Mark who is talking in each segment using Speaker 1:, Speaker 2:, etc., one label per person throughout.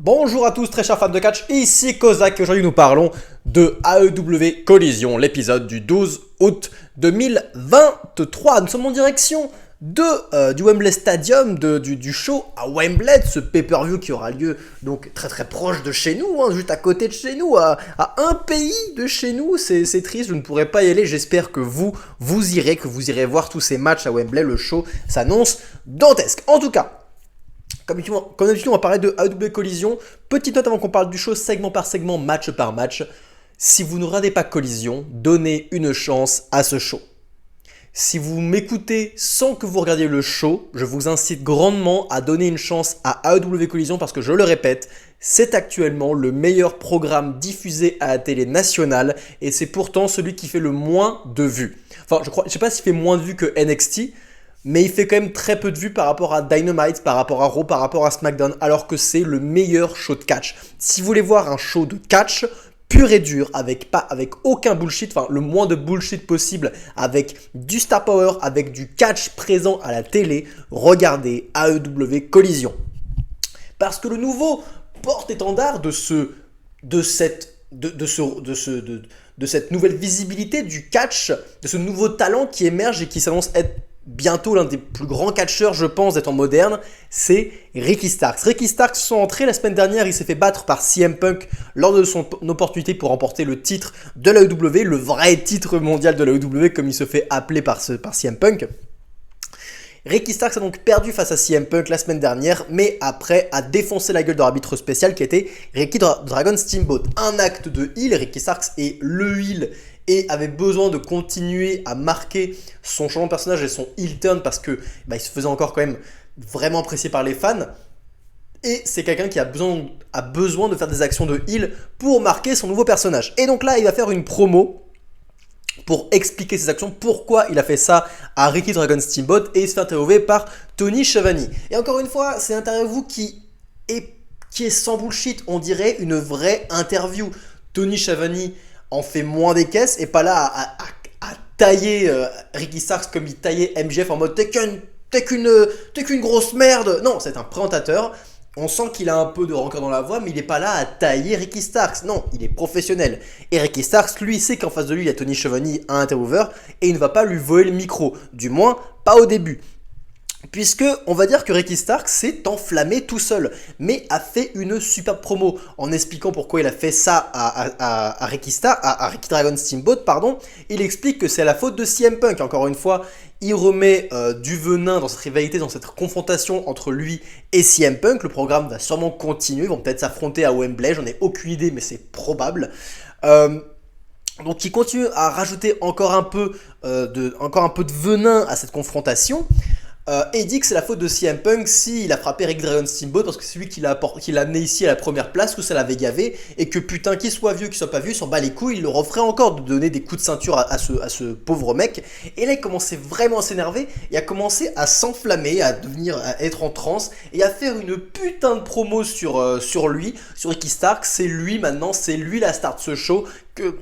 Speaker 1: Bonjour à tous très chers fans de catch, ici Kozak et aujourd'hui nous parlons de AEW Collision, l'épisode du 12 août 2023. Nous sommes en direction du Wembley Stadium, du show à Wembley, de ce pay-per-view qui aura lieu donc très proche de chez nous, juste à côté de chez nous, à un pays de chez nous. C'est triste, je ne pourrai pas y aller, j'espère que vous irez voir tous ces matchs à Wembley, le show s'annonce dantesque. En tout cas, comme d'habitude, on va parler de AEW Collision. Petite note avant qu'on parle du show, segment par segment, match par match. Si vous ne regardez pas Collision, donnez une chance à ce show. Si vous m'écoutez sans que vous regardiez le show, je vous incite grandement à donner une chance à AEW Collision parce que je le répète, c'est actuellement le meilleur programme diffusé à la télé nationale et c'est pourtant celui qui fait le moins de vues. Enfin, je sais pas s'il fait moins de vues que NXT, mais il fait quand même très peu de vues par rapport à Dynamite, par rapport à Raw, par rapport à SmackDown, alors que c'est le meilleur show de catch. Si vous voulez voir un show de catch pur et dur, avec aucun bullshit, enfin le moins de bullshit possible, avec du star power, avec du catch présent à la télé, regardez AEW Collision. Parce que le nouveau porte-étendard de cette nouvelle visibilité du catch, de ce nouveau talent qui émerge et qui s'annonce être bientôt l'un des plus grands catcheurs, je pense, des temps modernes, c'est Ricky Starks. Ricky Starks, son entrée la semaine dernière, il s'est fait battre par CM Punk lors de son opportunité pour remporter le titre de l'AEW, le vrai titre mondial de l'AEW, comme il se fait appeler par CM Punk. Ricky Starks a donc perdu face à CM Punk la semaine dernière, mais après a défoncé la gueule de l'arbitre spécial qui était Ricky Dragon Steamboat. Un acte de heel, Ricky Starks est le heel et avait besoin de continuer à marquer son changement de personnage et son heel turn parce que il se faisait encore quand même vraiment apprécié par les fans. Et c'est quelqu'un qui a besoin de faire des actions de heel pour marquer son nouveau personnage. Et donc là, il va faire une promo pour expliquer ses actions, pourquoi il a fait ça à Ricky Dragon Steamboat, et il se fait interviewer par Tony Schiavone. Et encore une fois, c'est une interview qui est sans bullshit, on dirait une vraie interview. Tony Schiavone en fait moins des caisses et pas là à tailler Ricky Starks comme il taillait MJF en mode t'es qu'une grosse merde. Non, c'est un présentateur. On sent qu'il a un peu de rancœur dans la voix, mais il n'est pas là à tailler Ricky Starks. Non, il est professionnel. Et Ricky Starks, lui, sait qu'en face de lui, il y a Tony Schiavone, un interviewer, et il ne va pas lui voler le micro. Du moins, pas au début. Puisque, on va dire que Ricky Starks s'est enflammé tout seul, mais a fait une superbe promo en expliquant pourquoi il a fait ça à Ricky Dragon Steamboat, pardon. Il explique que c'est la faute de CM Punk. Encore une fois, il remet du venin dans cette rivalité, dans cette confrontation entre lui et CM Punk. Le programme va sûrement continuer, ils vont peut-être s'affronter à Wembley, j'en ai aucune idée, mais c'est probable. Donc il continue à rajouter encore un peu de venin à cette confrontation. Et il dit que c'est la faute de CM Punk s'il a frappé Rick Dragon Steamboat parce que c'est lui qui l'a amené ici à la première place, que ça l'avait gavé et que putain qu'il soit vieux, qu'il soit pas vieux, il s'en bat les couilles, il leur offrait encore de donner des coups de ceinture à ce pauvre mec. Et là il commençait vraiment à s'énerver et a commencé à s'enflammer, à être en transe et à faire une putain de promo sur lui, sur Ricky Starks. C'est lui maintenant, c'est lui la star de ce show.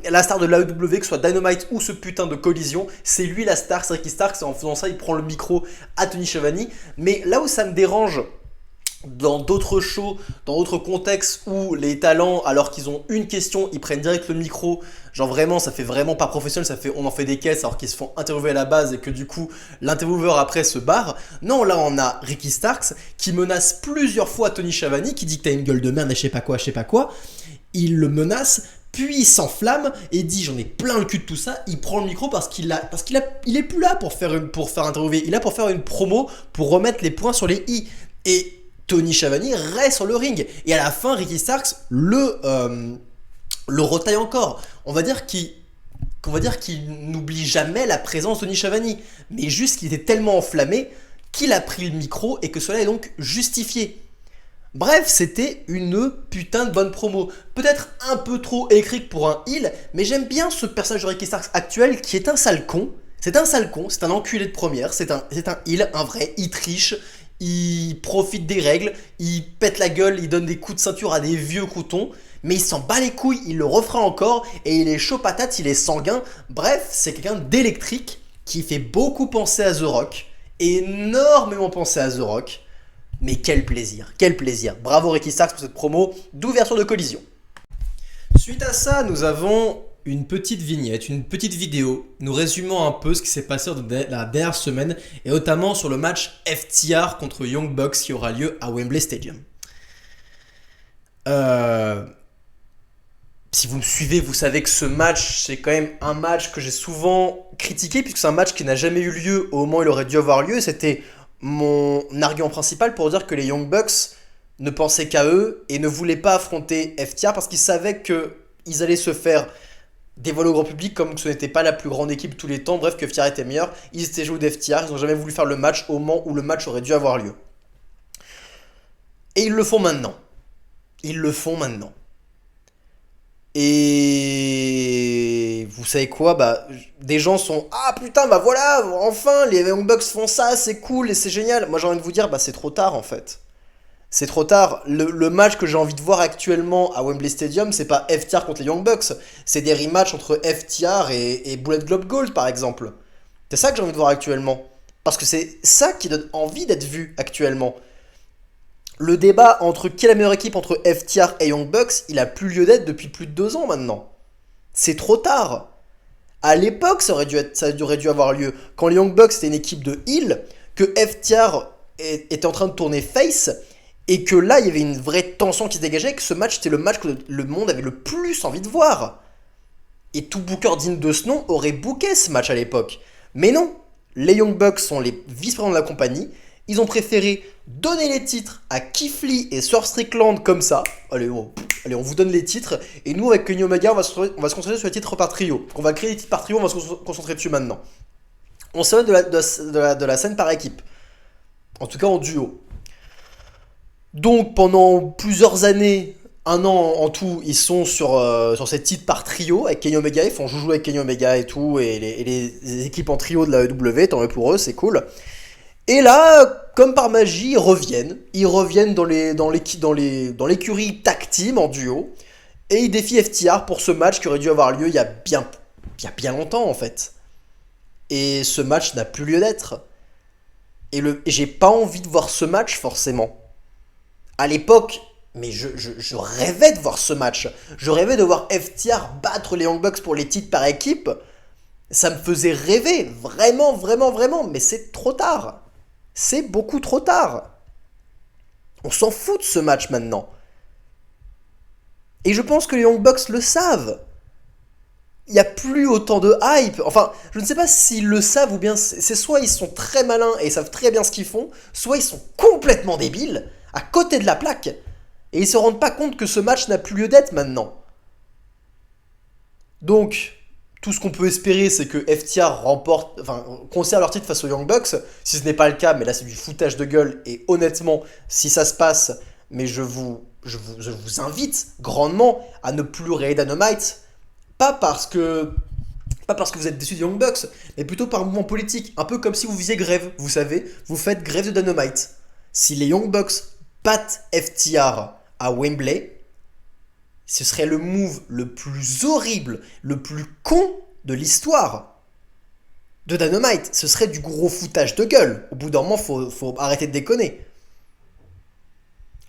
Speaker 1: La star de l'AEW, que ce soit Dynamite ou ce putain de Collision, c'est lui la star, c'est Ricky Starks, et en faisant ça, il prend le micro à Tony Schiavone. Mais là où ça me dérange, dans d'autres shows, dans d'autres contextes où les talents, alors qu'ils ont une question, ils prennent direct le micro, genre vraiment, ça fait vraiment pas professionnel, on en fait des caisses alors qu'ils se font interviewer à la base et que du coup, l'intervieweur après se barre. Non, là on a Ricky Starks qui menace plusieurs fois Tony Schiavone, qui dit que t'as une gueule de merde et je sais pas quoi. Il le menace. Puis il s'enflamme et dit j'en ai plein le cul de tout ça. Il prend le micro parce qu'il est plus là pour faire interviewer. Il est là pour faire une promo, pour remettre les points sur les i. Et Tony Schiavone reste sur le ring. Et à la fin, Ricky Starks le retaille encore. On va dire qu'il n'oublie jamais la présence de Tony Schiavone. Mais juste qu'il était tellement enflammé qu'il a pris le micro et que cela est donc justifié. Bref, c'était une putain de bonne promo. Peut-être un peu trop électrique pour un heel, mais j'aime bien ce personnage de Ricky Starks actuel qui est un sale con. C'est un sale con, c'est un enculé de première, c'est un heel, un vrai, il triche, il profite des règles, il pète la gueule, il donne des coups de ceinture à des vieux croutons, mais il s'en bat les couilles, il le refera encore, et il est chaud patate, il est sanguin. Bref, c'est quelqu'un d'électrique qui fait beaucoup penser à The Rock, énormément penser à The Rock. Mais quel plaisir, quel plaisir. Bravo Ricky Starks pour cette promo d'ouverture de collision. Suite à ça, nous avons une petite vignette, une petite vidéo, nous résumons un peu ce qui s'est passé la dernière semaine, et notamment sur le match FTR contre Young Bucks qui aura lieu à Wembley Stadium. Si vous me suivez, vous savez que ce match, c'est quand même un match que j'ai souvent critiqué, puisque c'est un match qui n'a jamais eu lieu au moment où il aurait dû avoir lieu. C'était mon argument principal pour dire que les Young Bucks ne pensaient qu'à eux et ne voulaient pas affronter FTR parce qu'ils savaient qu'ils allaient se faire dévoiler au grand public comme que ce n'était pas la plus grande équipe de tous les temps, bref que FTR était meilleur. Ils étaient joués d'FTR, ils n'ont jamais voulu faire le match au moment où le match aurait dû avoir lieu. Et ils le font maintenant. Ils le font maintenant. Et vous savez quoi, des gens sont ah putain voilà enfin les Young Bucks font ça, c'est cool et c'est génial. Moi j'ai envie de vous dire c'est trop tard en fait. C'est trop tard. Le match que j'ai envie de voir actuellement à Wembley Stadium, c'est pas FTR contre les Young Bucks, c'est des rematchs entre FTR et Bullet Club Gold par exemple. C'est ça que j'ai envie de voir actuellement. Parce que c'est ça qui donne envie d'être vu actuellement. Le débat entre qui est la meilleure équipe entre FTR et Young Bucks, il a plus lieu d'être depuis plus de 2 ans maintenant. C'est trop tard. À l'époque, ça aurait dû avoir lieu. Quand les Young Bucks c'était une équipe de heel, que FTR était en train de tourner face, et que là, il y avait une vraie tension qui se dégageait, et que ce match, c'était le match que le monde avait le plus envie de voir. Et tout booker digne de ce nom aurait booké ce match à l'époque. Mais non, les Young Bucks sont les vice-présidents de la compagnie, ils ont préféré donner les titres à Keith Lee et Swerve Strickland comme ça. Allez, on vous donne les titres. Et nous, avec Kenny Omega, on va se concentrer sur les titres par trio. Donc on va créer les titres par trio, on va se concentrer dessus maintenant. On s'éloigne de la scène par équipe. En tout cas en duo. Donc pendant plusieurs années, 1 an en tout, ils sont sur ces titres par trio avec Kenny Omega. Ils font joujou avec Kenny Omega et tout. Et les équipes en trio de la AEW, tant mieux pour eux, c'est cool. Et là, comme par magie, ils reviennent dans l'écurie tag team en duo, et ils défient FTR pour ce match qui aurait dû avoir lieu il y a bien longtemps en fait. Et ce match n'a plus lieu d'être. Et j'ai pas envie de voir ce match forcément. À l'époque, mais je rêvais de voir ce match. Je rêvais de voir FTR battre les Young Bucks pour les titres par équipe. Ça me faisait rêver, vraiment, vraiment, vraiment, mais c'est trop tard. C'est beaucoup trop tard. On s'en fout de ce match maintenant. Et je pense que les Young Bucks le savent. Il n'y a plus autant de hype. Enfin, je ne sais pas s'ils le savent ou bien c'est soit ils sont très malins et ils savent très bien ce qu'ils font, soit ils sont complètement débiles, à côté de la plaque, et ils se rendent pas compte que ce match n'a plus lieu d'être maintenant. Donc, tout ce qu'on peut espérer, c'est que FTR conserve leur titre face aux Young Bucks. Si ce n'est pas le cas, mais là c'est du foutage de gueule. Et honnêtement, si ça se passe, mais je vous invite grandement à ne plus regarder Dynamite. Pas parce que vous êtes déçus des Young Bucks, mais plutôt par un mouvement politique. Un peu comme si vous faisiez grève, vous savez. Vous faites grève de Dynamite. Si les Young Bucks battent FTR à Wembley, ce serait le move le plus horrible, le plus con de l'histoire de Dynamite. Ce serait du gros foutage de gueule. Au bout d'un moment, faut arrêter de déconner.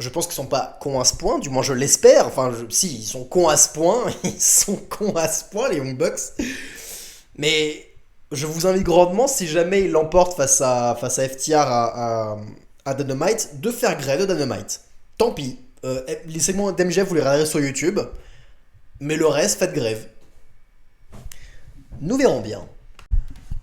Speaker 1: Je pense qu'ils sont pas cons à ce point, du moins je l'espère. Si, ils sont cons à ce point. Ils sont cons à ce point, les Young Bucks. Mais je vous invite grandement, si jamais ils l'emportent face à FTR à Dynamite, de faire grève de Dynamite. Tant pis. Les segments d'MJF, vous les regarderez sur YouTube. Mais le reste, faites grève. Nous verrons bien.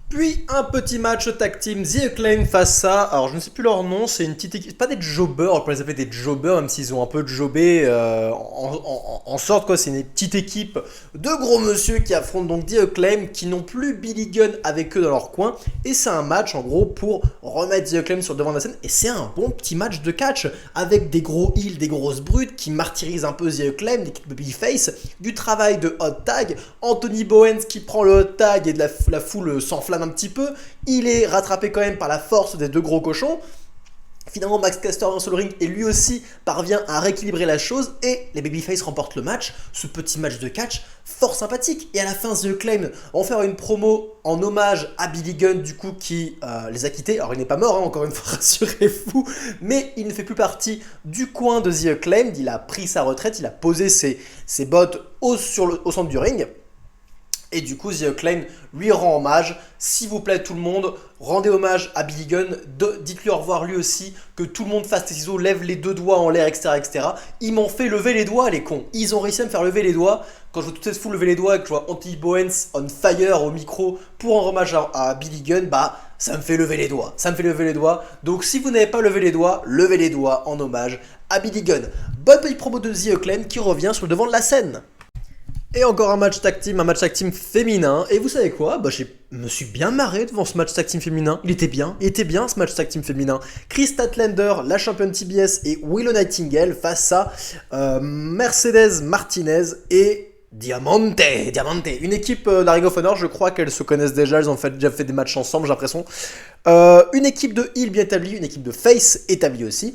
Speaker 1: Puis un petit match tag team, The Acclaim face à, alors je ne sais plus leur nom, c'est une petite équipe, pas des jobbers, on les appelle des jobbers, même s'ils ont un peu jobbé en sorte quoi, c'est une petite équipe de gros monsieur qui affrontent donc The Acclaim, qui n'ont plus Billy Gunn avec eux dans leur coin, et c'est un match en gros pour remettre The Acclaim sur le devant de la scène, et c'est un bon petit match de catch, avec des gros heels, des grosses brutes qui martyrisent un peu The Acclaim, l'équipe de Babyface, du travail de hot tag, Anthony Bowens qui prend le hot tag et de la foule s'enflamme un petit peu, il est rattrapé quand même par la force des 2 gros cochons, Finalement, Max Caster dans le ring et lui aussi parvient à rééquilibrer la chose et les Babyface remportent le match. Ce petit match de catch fort sympathique. Et à la fin, The Acclaimed vont faire une promo en hommage à Billy Gunn du coup qui les a quittés. Alors il n'est pas mort, hein, encore une fois, rassurez-vous, mais il ne fait plus partie du coin de The Acclaimed. Il a pris sa retraite, il a posé ses bottes au centre du ring. Et du coup, The Acclaimed lui rend hommage. S'il vous plaît, tout le monde, rendez hommage à Billy Gunn. Dites-lui au revoir lui aussi. Que tout le monde fasse les ciseaux, lève les 2 doigts en l'air, etc., etc. Ils m'ont fait lever les doigts, les cons. Ils ont réussi à me faire lever les doigts. Quand je vois toute cette foule lever les doigts et que je vois Anthony Bowens on fire au micro pour rendre hommage à Billy Gunn, bah ça me fait lever les doigts. Ça me fait lever les doigts. Donc si vous n'avez pas levé les doigts, levez les doigts en hommage à Billy Gunn. Bonne petite promo de The Acclaimed qui revient sur le devant de la scène. Et encore un match tag team féminin. Et vous savez quoi? Bah, je me suis bien marré devant ce match tag team féminin. Il était bien ce match tag team féminin. Chris Statlander, la championne TBS, et Willow Nightingale face à Mercedes Martinez et Diamante. Une équipe de la Ring of Honor, je crois qu'elles se connaissent déjà. Elles ont déjà fait des matchs ensemble, j'ai l'impression. Une équipe de heel bien établie, une équipe de face établie aussi.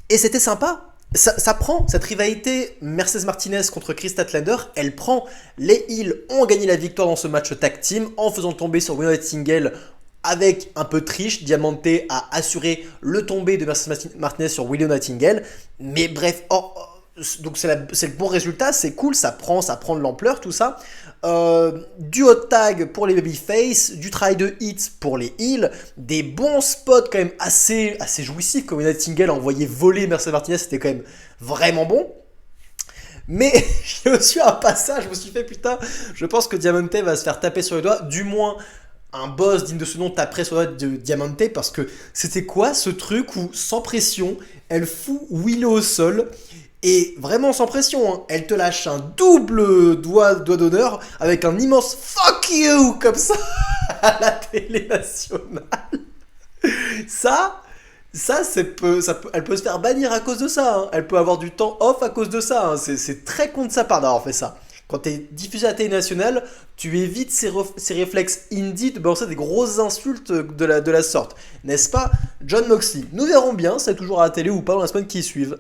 Speaker 1: Et c'était sympa. Ça prend, cette rivalité Mercedes Martinez contre Chris Statlander, elle prend. Les Heels ont gagné la victoire dans ce match tag team en faisant tomber sur Willow Nightingale avec un peu de triche. Diamante a assuré le tombé de Mercedes Martinez sur Willow Nightingale. Mais bref, donc c'est le bon résultat, c'est cool, ça prend de l'ampleur tout ça. Du hot tag pour les babyface, du travail de hits pour les heels, des bons spots quand même assez jouissifs comme Nightingale a envoyé voler Mercedes Martinez, c'était quand même vraiment bon. Mais il y a aussi un passage, je me suis fait putain, je pense que Diamante va se faire taper sur les doigts, du moins un boss digne de ce nom taperait sur les doigts de Diamante, parce que c'était quoi ce truc où sans pression elle fout Willow au sol. Et vraiment sans pression, hein. Elle te lâche un double doigt d'honneur avec un immense fuck you comme ça à la télé nationale. Elle peut se faire bannir à cause de ça. Hein. Elle peut avoir du temps off à cause de ça. Hein. C'est très con de sa part d'avoir fait ça. Quand tu es diffusé à la télé nationale, tu évites ces réflexes indie de balancer des grosses insultes de la sorte. N'est-ce pas, Jon Moxley? Nous verrons bien, c'est toujours à la télé ou pas dans la semaine qui suivent.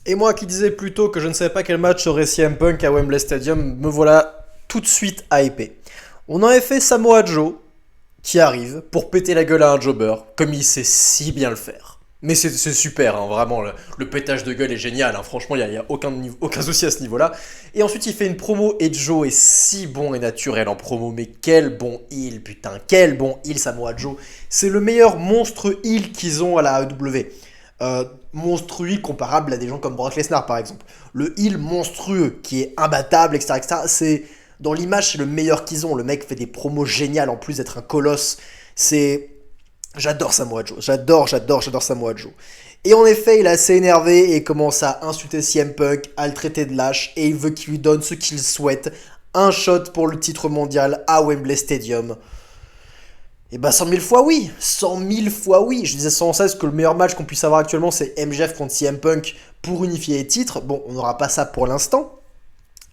Speaker 1: Et moi qui disais plus tôt que je ne savais pas quel match serait CM Punk à Wembley Stadium, me voilà tout de suite hypé. On en a fait Samoa Joe qui arrive pour péter la gueule à un jobber, comme il sait si bien le faire. Mais c'est super, hein, vraiment, le pétage de gueule est génial, hein, franchement il n'y a aucun souci à ce niveau-là. Et ensuite il fait une promo et Joe est si bon et naturel en promo, mais quel bon heel, putain, quel bon heel Samoa Joe. C'est le meilleur monstre heel qu'ils ont à la AEW. Monstrueux comparable à des gens comme Brock Lesnar par exemple. Le heel monstrueux qui est imbattable, etc. C'est dans l'image, c'est le meilleur qu'ils ont. Le mec fait des promos géniales en plus d'être un colosse. J'adore Samoa Joe. J'adore Samoa Joe. Et en effet, il est assez énervé et commence à insulter CM Punk, à le traiter de lâche et il veut qu'il lui donne ce qu'il souhaite. Un shot pour le titre mondial à Wembley Stadium. Et bah 100 000 fois oui, 100 000 fois oui. Je disais sans cesse que le meilleur match qu'on puisse avoir actuellement c'est MJF contre CM Punk pour unifier les titres. Bon, on n'aura pas ça pour l'instant.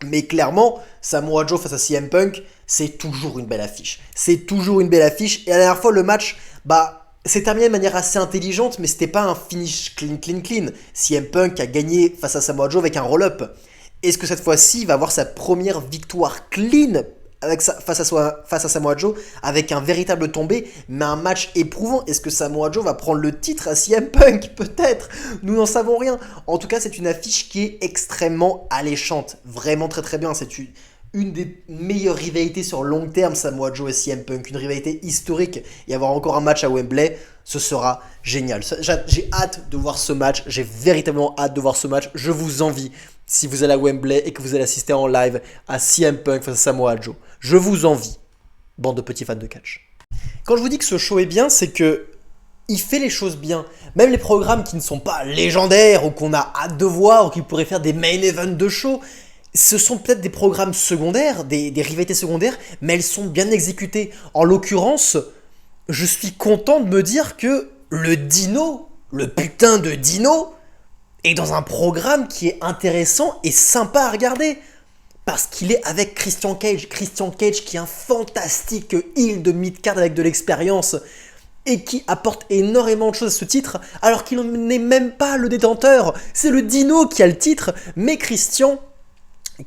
Speaker 1: Mais clairement, Samoa Joe face à CM Punk, c'est toujours une belle affiche. C'est toujours une belle affiche. Et la dernière fois, le match, c'est terminé de manière assez intelligente, mais c'était pas un finish clean. CM Punk a gagné face à Samoa Joe avec un roll-up. Est-ce que cette fois-ci, il va avoir sa première victoire clean face à Samoa Joe, avec un véritable tombé, mais un match éprouvant? Est-ce que Samoa Joe va prendre le titre à CM Punk? Peut-être, nous n'en savons rien. En tout cas, c'est une affiche qui est extrêmement alléchante, vraiment très très bien. C'est une des meilleures rivalités sur long terme, Samoa Joe et CM Punk, une rivalité historique, et avoir encore un match à Wembley, ce sera génial. J'ai hâte de voir ce match, j'ai véritablement hâte de voir ce match, je vous envie. Si vous allez à Wembley et que vous allez assister en live à CM Punk face à Samoa Joe, je vous envie, bande de petits fans de catch. Quand je vous dis que ce show est bien, c'est que il fait les choses bien. Même les programmes qui ne sont pas légendaires ou qu'on a hâte de voir ou qui pourraient faire des main events de show, ce sont peut-être des programmes secondaires, des rivalités secondaires, mais elles sont bien exécutées. En l'occurrence, je suis content de me dire que le Dino, le putain de Dino, est dans un programme qui est intéressant et sympa à regarder. Parce qu'il est avec Christian Cage. Christian Cage qui est un fantastique heel de mid-card avec de l'expérience. et qui apporte énormément de choses à ce titre, alors qu'il n'est même pas le détenteur. C'est le Dino qui a le titre, mais Christian,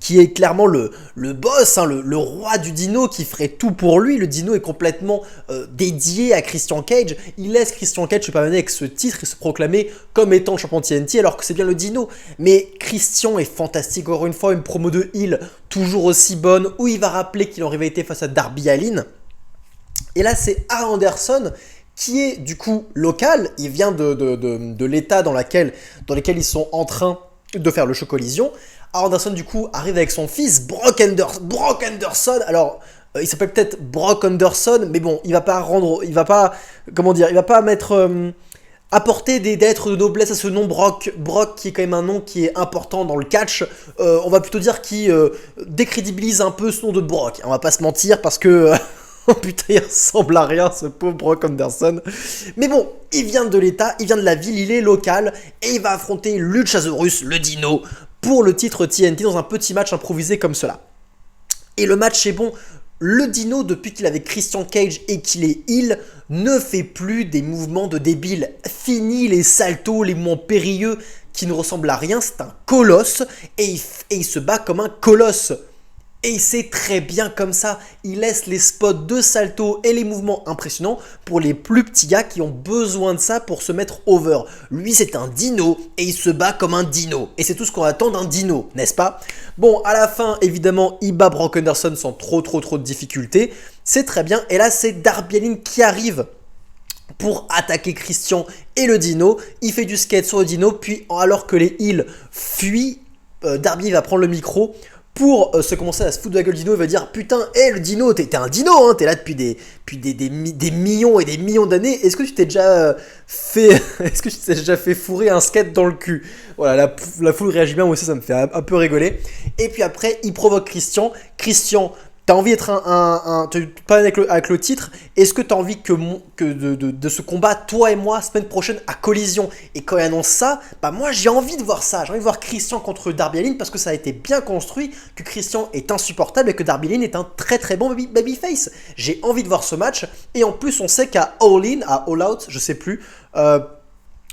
Speaker 1: qui est clairement le boss, hein, le roi du Dino, qui ferait tout pour lui. Le Dino est complètement dédié à Christian Cage. Il laisse Christian Cage se pavaner avec ce titre et se proclamer comme étant le champion TNT, alors que c'est bien le Dino. Mais Christian est fantastique. Encore une fois, une promo de heel toujours aussi bonne, où il va rappeler qu'il en rivalité face à Darby Allin. Et là, c'est Arn Anderson, qui est du coup local. Il vient de l'état dans lequel ils sont en train de faire le show Collision. Arn Anderson du coup arrive avec son fils Brock Anderson. Alors il s'appelle peut-être Brock Anderson, mais bon, il va pas mettre apporter des lettres de noblesse à ce nom Brock, qui est quand même un nom qui est important dans le catch. On va plutôt dire qu'il décrédibilise un peu ce nom de Brock. On va pas se mentir parce que oh putain, il ressemble à rien ce pauvre Brock Anderson. Mais bon, il vient de l'état, il vient de la ville, il est local et il va affronter Luchasaurus, le Dino, pour le titre TNT dans un petit match improvisé comme cela. Et le match est bon. Le Dino, depuis qu'il est avec Christian Cage et qu'il est heel, ne fait plus des mouvements de débile. Fini les saltos, les mouvements périlleux qui ne ressemblent à rien. C'est un colosse et il se bat comme un colosse. Et c'est très bien comme ça, il laisse les spots de salto et les mouvements impressionnants pour les plus petits gars qui ont besoin de ça pour se mettre over. Lui c'est un dino et il se bat comme un dino. Et c'est tout ce qu'on attend d'un dino, n'est-ce pas? Bon, à la fin, évidemment, il bat Brock Anderson sans trop de difficultés. C'est très bien. Et là, c'est Darby Allin qui arrive pour attaquer Christian et le dino. Il fait du skate sur le dino, puis alors que les heels fuient, Darby va prendre le micro pour se commencer à se foutre de la gueule du dino. Il va dire putain, le dino, t'es un dino, hein, t'es là depuis des millions et des millions d'années. Est-ce que tu t'es déjà fait fourrer un skate dans le cul? Voilà, la foule réagit bien, moi aussi ça me fait un peu rigoler. Et puis après, il provoque Christian. T'as envie d'être tu parles avec le titre. Est-ce que t'as envie de ce combat, toi et moi, semaine prochaine à Collision? Et quand il annonce ça, bah moi j'ai envie de voir ça. J'ai envie de voir Christian contre Darby Allin parce que ça a été bien construit, que Christian est insupportable et que Darby Allin est un très bon babyface. J'ai envie de voir ce match. Et en plus, on sait qu'à All Out, je sais plus,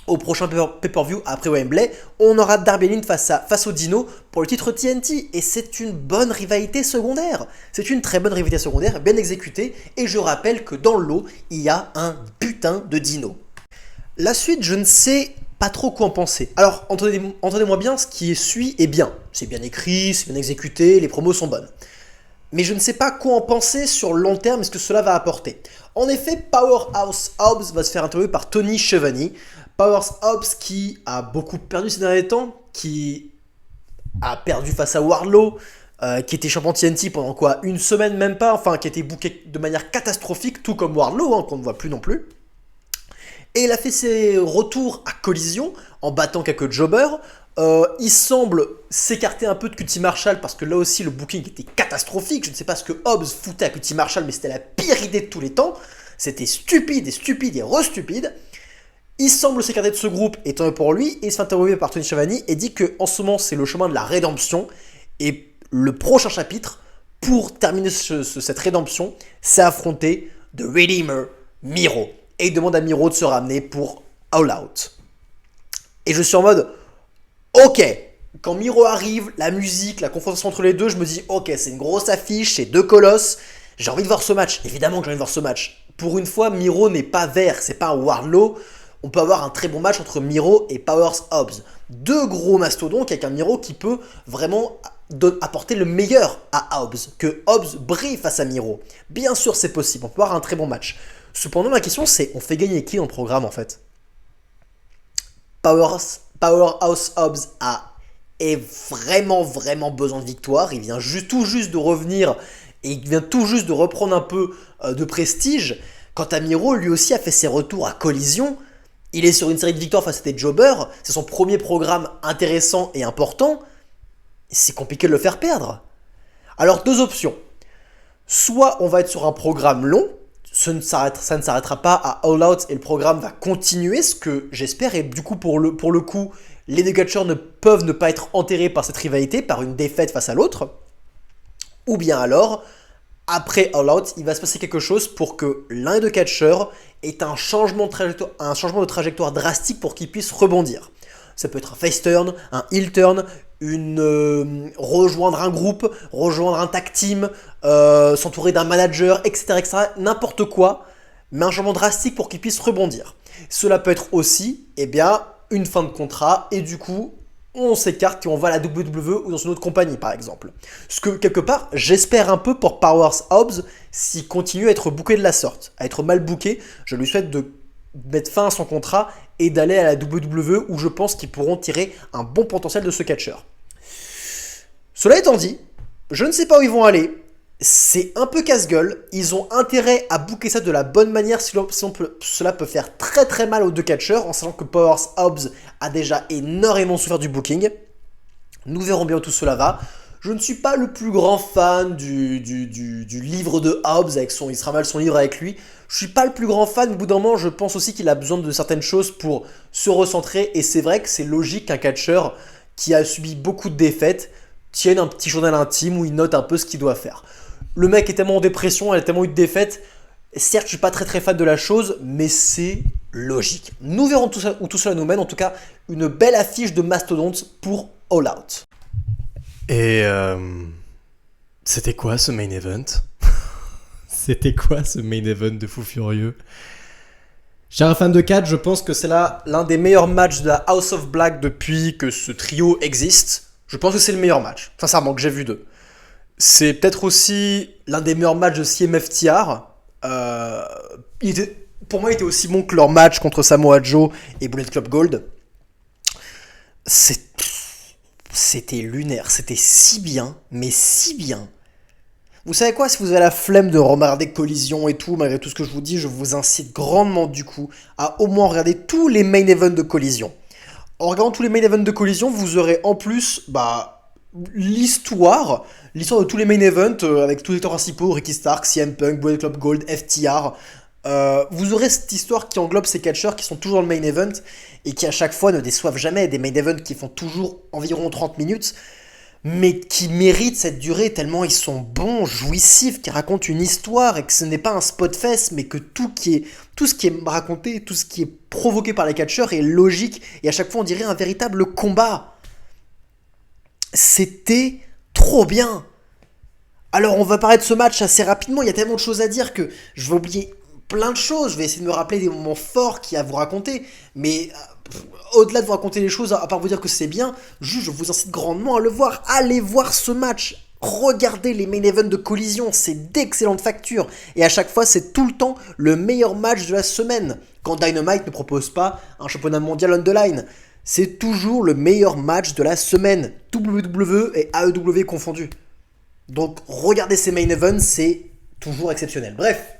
Speaker 1: au prochain pay-per-view après Wembley, on aura Darby Allin face au Dino pour le titre TNT. Et c'est une bonne rivalité secondaire. C'est une très bonne rivalité secondaire, bien exécutée. Et je rappelle que dans le lot, il y a un putain de Dino. La suite, je ne sais pas trop quoi en penser. Alors, entendez-moi bien, ce qui suit est bien. C'est bien écrit, c'est bien exécuté, les promos sont bonnes. Mais je ne sais pas quoi en penser sur le long terme et ce que cela va apporter. En effet, Powerhouse Hobbs va se faire interviewer par Tony Schiavone. Powerhouse Hobbs qui a beaucoup perdu ces derniers temps, qui a perdu face à Wardlow, qui était champion TNT pendant quoi? Une semaine même pas, enfin qui a été booké de manière catastrophique, tout comme Wardlow, hein, qu'on ne voit plus non plus. Et il a fait ses retours à Collision en battant quelques jobbers. Il semble s'écarter un peu de QT Marshall parce que là aussi le booking était catastrophique. Je ne sais pas ce que Hobbs foutait à QT Marshall, mais c'était la pire idée de tous les temps. C'était stupide et re-stupide. Il semble s'écarter de ce groupe, et tant mieux pour lui, et il se fait interviewer par Tony Schiavone et dit que en ce moment c'est le chemin de la rédemption. Et le prochain chapitre, pour terminer cette rédemption, c'est affronter The Redeemer, Miro. Et il demande à Miro de se ramener pour All Out. Et je suis en mode, ok, quand Miro arrive, la musique, la confrontation entre les deux, je me dis, ok, c'est une grosse affiche, c'est deux colosses, j'ai envie de voir ce match. Évidemment que j'ai envie de voir ce match. Pour une fois, Miro n'est pas vert, c'est pas un Wardlow. On peut avoir un très bon match entre Miro et Powerhouse Hobbs. Deux gros mastodontes avec un Miro qui peut vraiment apporter le meilleur à Hobbs. Que Hobbs brille face à Miro. Bien sûr, c'est possible. On peut avoir un très bon match. Cependant, ma question, c'est on fait gagner qui dans le programme en fait? Powerhouse Hobbs est vraiment besoin de victoire. Il vient tout juste de revenir et il vient tout juste de reprendre un peu de prestige. Quant à Miro, lui aussi a fait ses retours à Collision. Il est sur une série de victoires face à des jobbers. C'est son premier programme intéressant et important. C'est compliqué de le faire perdre. Alors, deux options. Soit on va être sur un programme long. Ça ne s'arrêtera pas à All Out et le programme va continuer, ce que j'espère. Et du coup, pour le coup, les deux catcheurs ne peuvent ne pas être enterrés par cette rivalité, par une défaite face à l'autre. Ou bien alors, après All Out, il va se passer quelque chose pour que l'un des deux catcheurs ait un changement de trajectoire drastique pour qu'il puisse rebondir. Ça peut être un face turn, un heel turn, rejoindre un groupe, rejoindre un tag team, s'entourer d'un manager, etc., n'importe quoi, mais un changement drastique pour qu'il puisse rebondir. Cela peut être aussi, une fin de contrat, et du coup, on s'écarte et on va à la WWE ou dans une autre compagnie, par exemple. Ce que, quelque part, j'espère un peu pour Powerhouse Hobbs s'il continue à être booké de la sorte, à être mal booké. Je lui souhaite de mettre fin à son contrat et d'aller à la WWE où je pense qu'ils pourront tirer un bon potentiel de ce catcheur. Cela étant dit, je ne sais pas où ils vont aller. C'est un peu casse-gueule. Ils ont intérêt à booker ça de la bonne manière, sinon cela peut faire très très mal aux deux catcheurs, en sachant que Powerhouse Hobbs a déjà énormément souffert du booking. Nous verrons bien où tout cela va. Je ne suis pas le plus grand fan du livre de Hobbs, il sera mal son livre avec lui. Je suis pas le plus grand fan, au bout d'un moment, je pense aussi qu'il a besoin de certaines choses pour se recentrer. Et c'est vrai que c'est logique qu'un catcheur qui a subi beaucoup de défaites tienne un petit journal intime où il note un peu ce qu'il doit faire. Le mec est tellement en dépression, il a tellement eu de défaites. Certes, je suis pas très très fan de la chose, mais c'est logique. Nous verrons où tout cela nous mène. En tout cas, une belle affiche de mastodonte pour All Out.
Speaker 2: Et c'était quoi ce main event? C'était quoi ce main event de fou furieux?
Speaker 1: Cher fan de catch, je pense que c'est là l'un des meilleurs matchs de la House of Black depuis que ce trio existe. Je pense que c'est le meilleur match, sincèrement, que j'ai vu d'eux. C'est peut-être aussi l'un des meilleurs matchs de CMFTR. Pour moi, il était aussi bon que leur match contre Samoa Joe et Bullet Club Gold. C'était lunaire, c'était si bien, mais si bien. Vous savez quoi, si vous avez la flemme de regarder Collision et tout, malgré tout ce que je vous dis, je vous incite grandement du coup à au moins regarder tous les main events de Collision. En regardant tous les main events de Collision, vous aurez en plus l'histoire de tous les main events avec tous les acteurs principaux, Ricky Starks, CM Punk, Bullet Club Gold, FTR. Vous aurez cette histoire qui englobe ces catcheurs qui sont toujours dans le main event et qui à chaque fois ne déçoivent jamais, des main events qui font toujours environ 30 minutes, mais qui méritent cette durée tellement ils sont bons, jouissifs, qui racontent une histoire et que ce n'est pas un spot fest, mais que tout ce qui est raconté, tout ce qui est provoqué par les catcheurs est logique et à chaque fois on dirait un véritable combat. C'était trop bien. Alors on va parler de ce match assez rapidement, il y a tellement de choses à dire que je vais oublier plein de choses, je vais essayer de me rappeler des moments forts qu'il y a à vous raconter, mais au-delà de vous raconter les choses, à part vous dire que c'est bien, juste je vous incite grandement à le voir, allez voir ce match, regardez les main events de Collision, c'est d'excellente facture, et à chaque fois c'est tout le temps le meilleur match de la semaine, quand Dynamite ne propose pas un championnat mondial on the line, c'est toujours le meilleur match de la semaine, WWE et AEW confondus. Donc regardez ces main events, c'est toujours exceptionnel. Bref,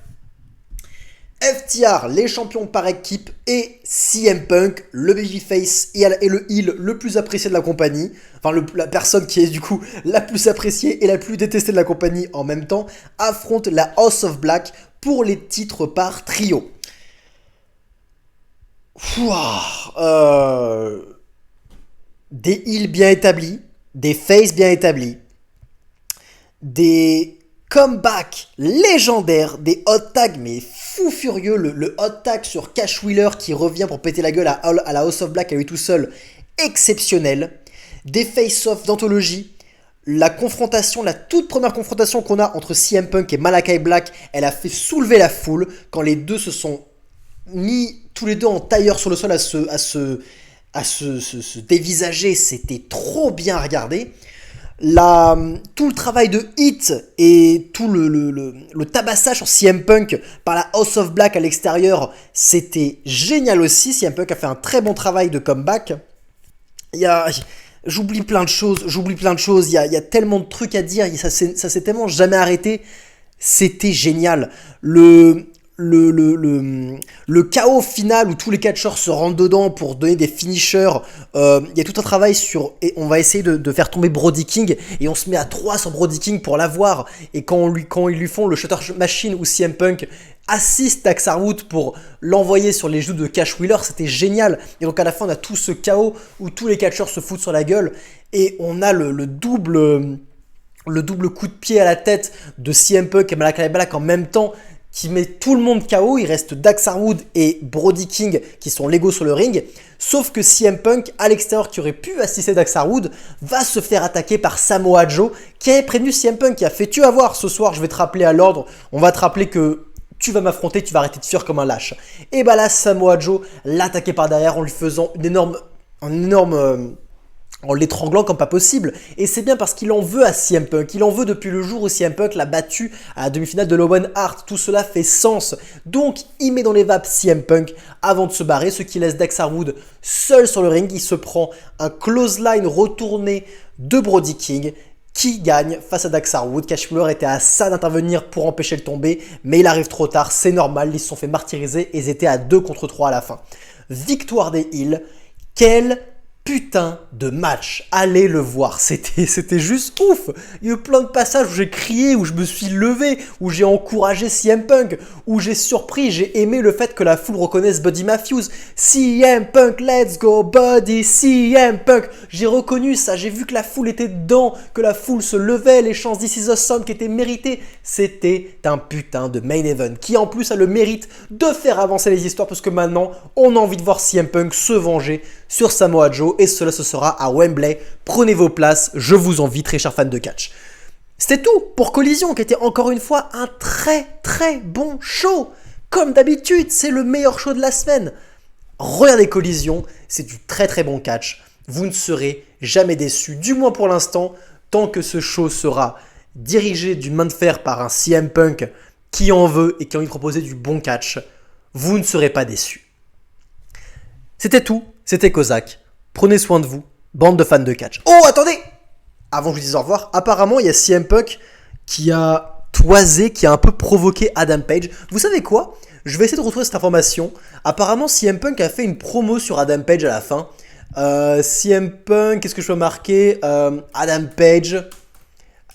Speaker 1: FTR, les champions par équipe, et CM Punk, le babyface et le heel le plus apprécié de la compagnie, enfin la personne qui est du coup la plus appréciée et la plus détestée de la compagnie en même temps, affrontent la House of Black pour les titres par trio. Des heels bien établis, des faces bien établis, des comebacks légendaires, des hot tags mais fou furieux, le hot tag sur Cash Wheeler qui revient pour péter la gueule à la House of Black à lui tout seul, exceptionnel, des face-off d'anthologie, la toute première confrontation qu'on a entre CM Punk et Malakai Black, elle a fait soulever la foule quand les deux se sont mis tous les deux en tailleur sur le sol à se dévisager, c'était trop bien à regarder. Tout le travail de hit et tout le tabassage sur CM Punk par la House of Black à l'extérieur, c'était génial aussi. CM Punk a fait un très bon travail de comeback. J'oublie plein de choses. Il y a tellement de trucs à dire. Ça s'est tellement jamais arrêté. C'était génial. Le chaos final où tous les catcheurs se rentrent dedans pour donner des finishers, il y a tout un travail et on va essayer de faire tomber Brody King et on se met à 3 sur Brody King pour l'avoir, et quand ils lui font le Shutter Machine ou CM Punk assiste Dax Harwood pour l'envoyer sur les genoux de Cash Wheeler, c'était génial. Et donc à la fin on a tout ce chaos où tous les catcheurs se foutent sur la gueule et on a le double le double coup de pied à la tête de CM Punk et Malakai Black en même temps qui met tout le monde KO. Il reste Dax Harwood et Brody King qui sont légaux sur le ring. Sauf que CM Punk, à l'extérieur, qui aurait pu assister Dax Harwood, va se faire attaquer par Samoa Joe, qui avait prévenu CM Punk, qui a fait « Tu vas voir, ce soir, je vais te rappeler à l'ordre. On va te rappeler que tu vas m'affronter, tu vas arrêter de fuir comme un lâche. » Et bah là, Samoa Joe l'attaquait par derrière en lui faisant en l'étranglant comme pas possible. Et c'est bien parce qu'il en veut à CM Punk. Il en veut depuis le jour où CM Punk l'a battu à la demi-finale de l'Owen Hart. Tout cela fait sens. Donc, il met dans les vapes CM Punk avant de se barrer, ce qui laisse Dax Harwood seul sur le ring. Il se prend un clothesline retourné de Brody King qui gagne face à Dax Harwood. Cash Wheeler était à ça d'intervenir pour empêcher le tomber, mais il arrive trop tard, c'est normal. Ils se sont fait martyriser et ils étaient à 2 contre 3 à la fin. Victoire des Heels. Quel putain de match, allez le voir, c'était juste ouf. Il y a eu plein de passages où j'ai crié, où je me suis levé, où j'ai encouragé CM Punk, où j'ai surpris, j'ai aimé le fait que la foule reconnaisse Buddy Matthews. CM Punk, let's go Buddy, CM Punk. J'ai reconnu ça, j'ai vu que la foule était dedans, que la foule se levait, les chants This is awesome qui étaient mérités. C'était un putain de main event qui en plus a le mérite de faire avancer les histoires parce que maintenant on a envie de voir CM Punk se venger sur Samoa Joe et cela ce sera à Wembley. Prenez vos places, je vous envie très chers fans de catch. C'était tout pour Collision qui était encore une fois un très très bon show. Comme d'habitude, c'est le meilleur show de la semaine. Regardez Collision, c'est du très très bon catch. Vous ne serez jamais déçus, du moins pour l'instant, tant que ce show sera dirigé d'une main de fer par un CM Punk qui en veut et qui a envie de proposer du bon catch. Vous ne serez pas déçus. C'était tout, c'était Kozak. Prenez soin de vous, bande de fans de catch. Oh, attendez! Avant que je vous dise au revoir, apparemment, il y a CM Punk qui a toisé, qui a un peu provoqué Adam Page. Vous savez quoi? Je vais essayer de retrouver cette information. Apparemment, CM Punk a fait une promo sur Adam Page à la fin. CM Punk, qu'est-ce que je peux marquer? Adam Page...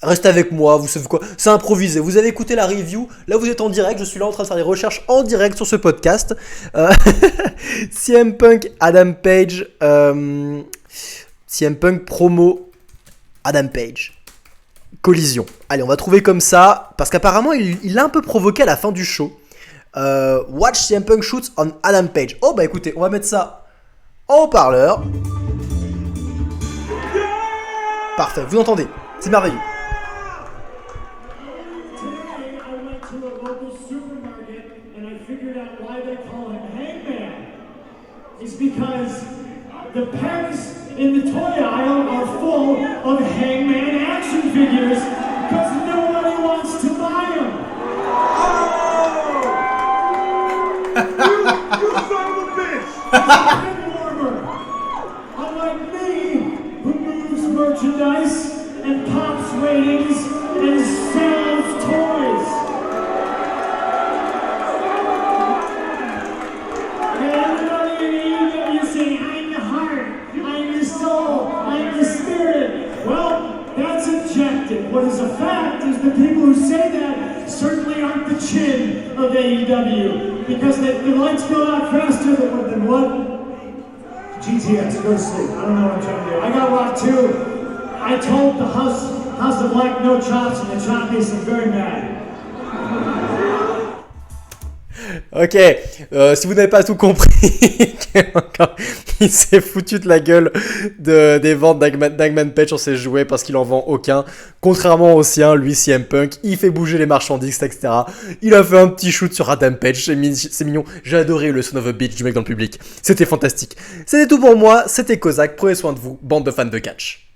Speaker 1: Restez avec moi, vous savez quoi, c'est improvisé. Vous avez écouté la review, là vous êtes en direct, je suis là en train de faire des recherches en direct sur ce podcast. CM Punk, Adam Page, CM Punk promo, Adam Page, collision. Allez, on va trouver comme ça, parce qu'apparemment il l'a un peu provoqué à la fin du show. Watch CM Punk shoots on Adam Page. Oh bah écoutez, on va mettre ça en haut-parleur. Parfait, vous entendez, c'est merveilleux.
Speaker 3: Because the pegs in the toy aisle are full of Hangman action figures because nobody wants to buy them. Oh! you son of a bitch! Head warmer. Unlike me, who moves merchandise and pops ratings and sells toys. What is a fact is the people who say that certainly aren't the chin of AEW because the lights go out faster than what? GTX, go to sleep. I don't know what I'm trying to do. I got rocked too. I told the House of Black no chops and the choppies are very mad.
Speaker 1: Ok, si vous n'avez pas tout compris, il s'est foutu de la gueule des ventes d'Hangman Page sur ses jouets parce qu'il en vend aucun. Contrairement au sien, lui, CM Punk, il fait bouger les marchandises, etc. Il a fait un petit shoot sur Adam Page, c'est mignon. J'ai adoré le son of a bitch du mec dans le public. C'était fantastique. C'était tout pour moi, c'était Kozak, prenez soin de vous, bande de fans de catch.